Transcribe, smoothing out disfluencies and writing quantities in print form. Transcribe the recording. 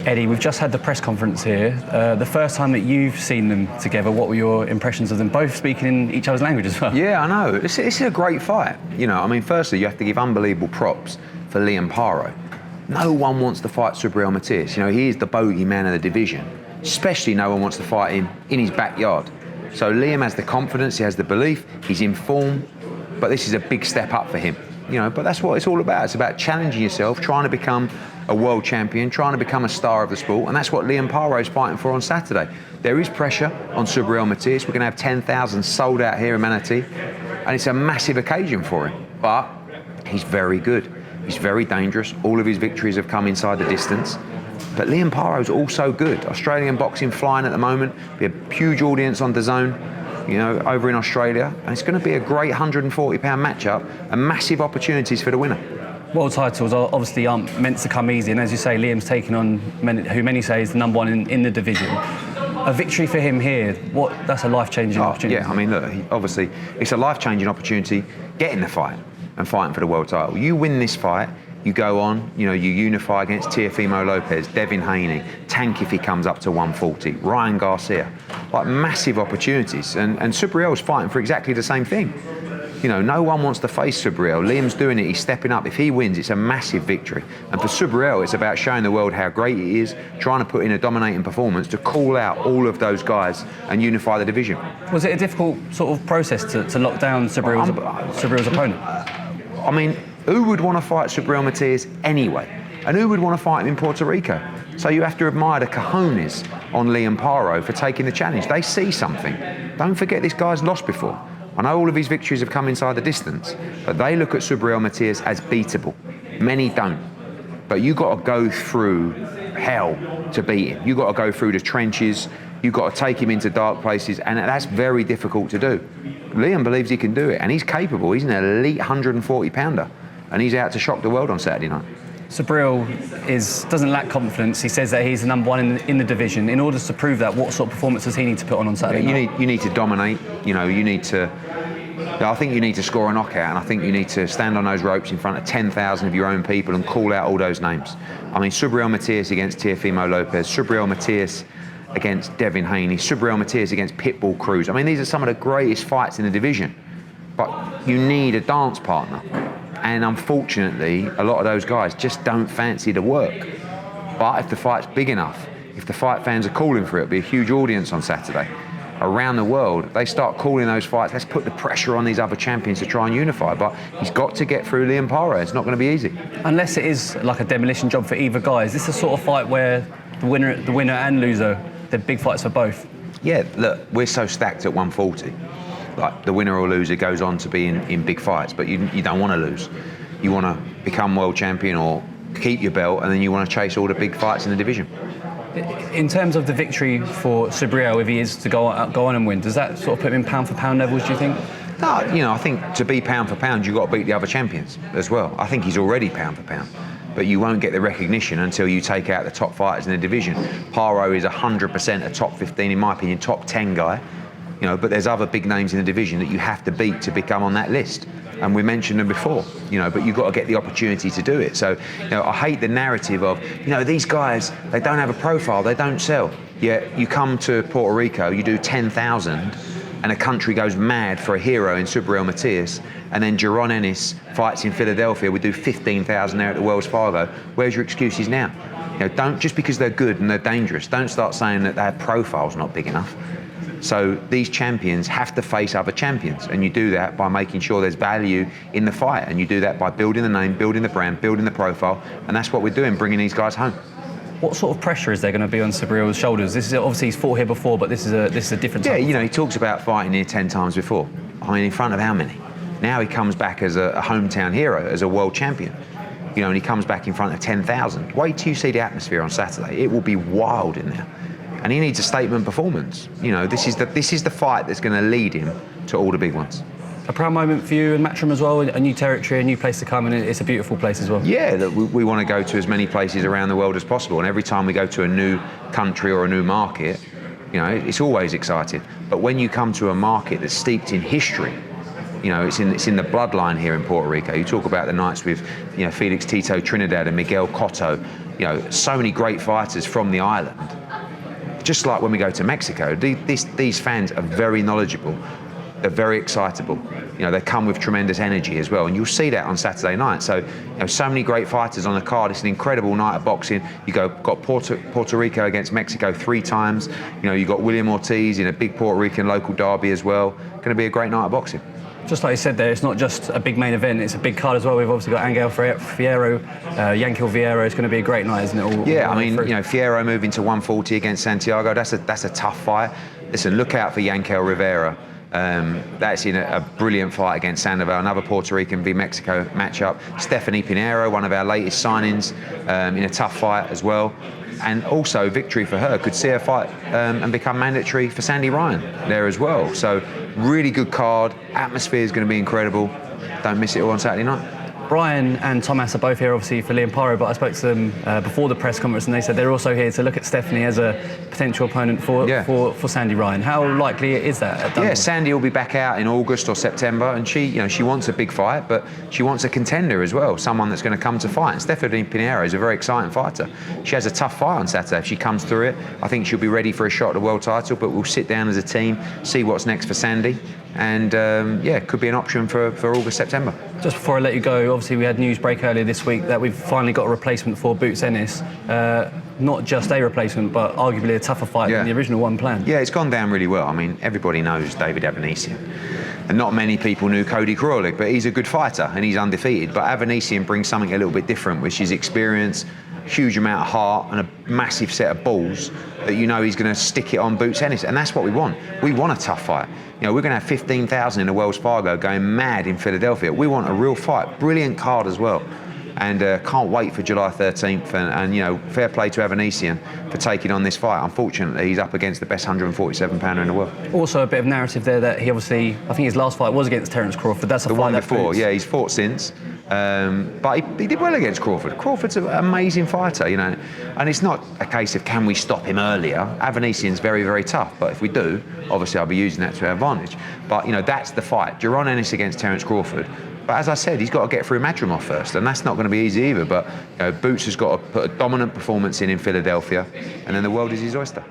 Eddie, we've just had the press conference here. The first time that you've seen them together, what were your impressions of them both speaking in each other's language as well? Yeah, I know. This is a great fight. You know, I mean, firstly, you have to give unbelievable props for Liam Paro. No one wants to fight Subriel Matias. You know, he is the bogeyman of the division. Especially no one wants to fight him in his backyard. So Liam has the confidence, he has the belief, he's in form, but this is a big step up for him. You know, but that's what it's all about. It's about challenging yourself, trying to become a world champion, trying to become a star of the sport, and that's what Liam Paro is fighting for on Saturday. There is pressure on Subriel Matias. We're going to have 10,000 sold out here in Manatee, and it's a massive occasion for him. But he's very good. He's very dangerous. All of his victories have come inside the distance. But Liam Paro's also good. Australian boxing flying at the moment. Be a huge audience on DAZN, you know, over in Australia, and it's going to be a great 140-pound matchup and massive opportunities for the winner. World titles obviously aren't meant to come easy, and as you say, Liam's taking on who many say is the number one in the division. A victory for him here, that's a life-changing opportunity. Yeah, I mean, look, obviously, it's a life-changing opportunity getting the fight and fighting for the world title. You win this fight, you go on, you know, you unify against Teofimo Lopez, Devin Haney, Tank if he comes up to 140, Ryan Garcia. Like, massive opportunities. And Subriel's fighting for exactly the same thing. You know, no one wants to face Subriel. Liam's doing it, he's stepping up. If he wins, it's a massive victory. And for Subriel, it's about showing the world how great he is, trying to put in a dominating performance to call out all of those guys and unify the division. Was it a difficult sort of process to lock down Subriel's opponent? I mean, who would want to fight Subriel Matias anyway? And who would want to fight him in Puerto Rico? So you have to admire the cojones on Liam Paro for taking the challenge. They see something. Don't forget this guy's lost before. I know all of his victories have come inside the distance, but they look at Subriel Matias as beatable. Many don't. But you've got to go through hell to beat him. You've got to go through the trenches. You've got to take him into dark places, and that's very difficult to do. Liam believes he can do it, and he's capable. He's an elite 140-pounder, and he's out to shock the world on Saturday night. Subriel doesn't lack confidence. He says that he's the number one in the division. In order to prove that, what sort of performance does he need to put on Saturday night? You need to dominate. You know, you need to. I think you need to score a knockout, and I think you need to stand on those ropes in front of 10,000 of your own people and call out all those names. I mean, Subriel Matias against Teofimo Lopez, Subriel Matias against Devin Haney, Subriel Matias against Pitbull Cruz. I mean, these are some of the greatest fights in the division, but you need a dance partner. And unfortunately, a lot of those guys just don't fancy the work. But if the fight's big enough, if the fight fans are calling for it, it'll be a huge audience on Saturday. Around the world, they start calling those fights. Let's put the pressure on these other champions to try and unify. But he's got to get through Liam Paro. It's not going to be easy. Unless it is like a demolition job for either guy. Is this the sort of fight where the winner and loser, they're big fights for both? Yeah, look, we're so stacked at 140. Like, the winner or loser goes on to be in big fights, but you don't want to lose. You want to become world champion or keep your belt, and then you want to chase all the big fights in the division. In terms of the victory for Subriel, if he is to go on and win, does that sort of put him in pound for pound levels, do you think? No, you know, I think to be pound for pound, you've got to beat the other champions as well. I think he's already pound for pound, but you won't get the recognition until you take out the top fighters in the division. Parro is 100% a top 15, in my opinion, top 10 guy. You know, but there's other big names in the division that you have to beat to become on that list. And we mentioned them before, you know, but you've got to get the opportunity to do it. So, you know, I hate the narrative of, you know, these guys, they don't have a profile, they don't sell. Yet you come to Puerto Rico, you do 10,000, and a country goes mad for a hero in Subriel Matias, and then Jaron Ennis fights in Philadelphia, we do 15,000 there at the Wells Fargo. Where's your excuses now? You know, don't, just because they're good and they're dangerous, don't start saying that their profile's not big enough. So these champions have to face other champions, and you do that by making sure there's value in the fight, and you do that by building the name, building the brand, building the profile, and that's what we're doing, bringing these guys home. What sort of pressure is there going to be on Subriel's shoulders? This is obviously, he's fought here before, but this is a different type. Yeah, you know, he talks about fighting here 10 times before. I mean, in front of how many? Now he comes back as a hometown hero, as a world champion. You know, and he comes back in front of 10,000. Wait till you see the atmosphere on Saturday. It will be wild in there. And he needs a statement performance. You know, this is the fight that's going to lead him to all the big ones. A proud moment for you and Matchroom as well, a new territory, a new place to come, and it's a beautiful place as well. Yeah, we want to go to as many places around the world as possible, and every time we go to a new country or a new market, you know, it's always exciting. But when you come to a market that's steeped in history, you know, it's in the bloodline here in Puerto Rico. You talk about the nights with, you know, Felix Tito Trinidad and Miguel Cotto, you know, so many great fighters from the island. Just like when we go to Mexico, these fans are very knowledgeable. They're very excitable. You know, they come with tremendous energy as well, and you'll see that on Saturday night. So, you know, so many great fighters on the card. It's an incredible night of boxing. You got Puerto Rico against Mexico 3 times. You know, you got William Ortiz in a big Puerto Rican local derby as well. Going to be a great night of boxing. Just like you said there, it's not just a big main event, it's a big card as well. We've obviously got Angel Fierro, Angel Fierro. It's going to be a great night, isn't it? Yeah, I mean, you know, Fierro moving to 140 against Santiago, that's a tough fight. Listen, look out for Yankel Rivera. That's in a brilliant fight against Sandoval, another Puerto Rican v Mexico matchup. Stephanie Pinheiro, one of our latest signings, in a tough fight as well. And also, victory for her could see her fight and become mandatory for Sandy Ryan there as well. So, really good card. Atmosphere is going to be incredible. Don't miss it all on Saturday night. Brian and Thomas are both here, obviously, for Liam Paro, but I spoke to them before the press conference, and they said they're also here to look at Stephanie as a potential opponent for Sandy Ryan. How likely is that? Yeah, Sandy will be back out in August or September, and she wants a big fight, but she wants a contender as well, someone that's going to come to fight. And Stephanie Pinheiro is a very exciting fighter. She has a tough fight on Saturday. If she comes through it, I think she'll be ready for a shot at the world title, but we'll sit down as a team, see what's next for Sandy, and yeah, could be an option for August, September. Just before I let you go, obviously we had news break earlier this week that we've finally got a replacement for Boots Ennis. Not just a replacement, but arguably a tougher fight than the original one planned. Yeah, it's gone down really well. I mean, everybody knows David Avanesian. And not many people knew Cody Kraulik, but he's a good fighter and he's undefeated. But Avanesian brings something a little bit different, which is experience, huge amount of heart and a massive set of balls that you know he's going to stick it on Boots Ennis. And that's what we want. We want a tough fight. You know, we're going to have 15,000 in the Wells Fargo going mad in Philadelphia. We want a real fight. Brilliant card as well. And can't wait for July 13th. And you know, fair play to Avanesian for taking on this fight. Unfortunately, he's up against the best 147-pounder in the world. Also, a bit of narrative there that he obviously, I think his last fight was against Terence Crawford. That's a the fight one that before. Boots. Yeah, he's fought since. But he did well against Crawford. Crawford's an amazing fighter, you know. And it's not a case of can we stop him earlier. Avanesian's very, very tough. But if we do, obviously I'll be using that to our advantage. But, you know, that's the fight. Jaron Ennis against Terence Crawford. But as I said, he's got to get through Matchroom first, and that's not going to be easy either. But you know, Boots has got to put a dominant performance in Philadelphia, and then the world is his oyster.